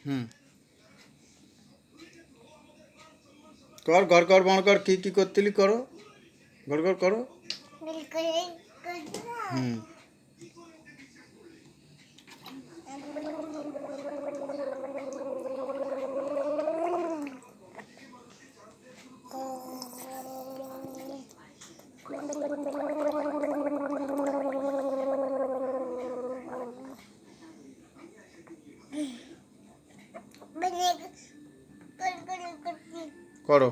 হুম, কর ঘর কর বড় কর, কি কি করতেলি করো, ঘর ঘর করো। হুম, করো।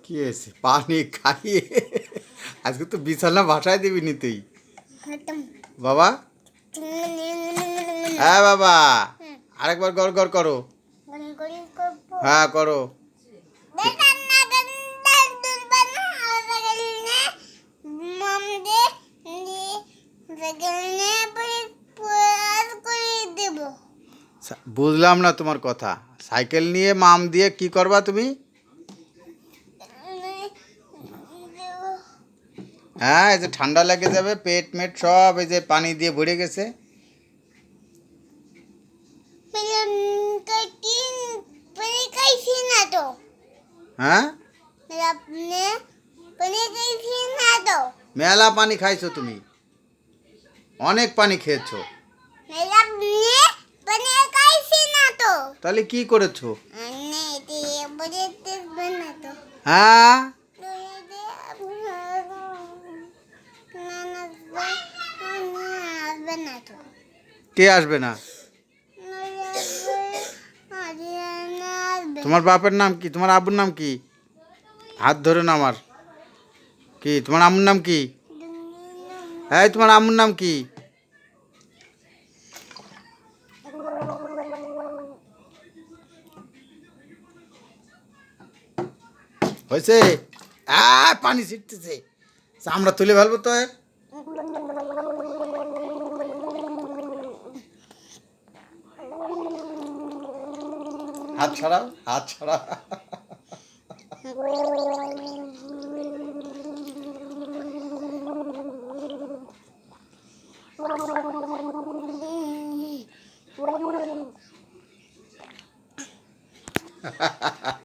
কি হয়েছে পানি খাইয়ে আজকে তো বিছানা ভাসায় দিবি নি তুই বাবা। হ্যাঁ বাবা, আরেকবার গড় গড় করো। হ্যাঁ করো। বুঝলাম না তোমার কথা। সাইকেল নিয়ে মাম দিয়ে কি করবা তুমি? হ্যাঁ, এই যে ঠান্ডা লেগে যাবে, পেট মেট সব এই যে পানি দিয়ে ভরে গেছে। হ্যাঁ, মেলা পানি খাইছো তুমি, অনেক পানি খেয়েছো। তাহলে কি করেছো? হ্যাঁ, কে আসবে না? তোমার বাপের নাম কি? তোমার আব্বুর নাম কি? হাত ধরে না আমার। কি তোমার আম্মুর নাম কি? এই তোমার আম্মুর নাম কি? হয়েছে? পানি ছিটতেছে, আমরা তুলে ফেলবো তো এর। হাত ছাড়াও, হাত ছাড়া।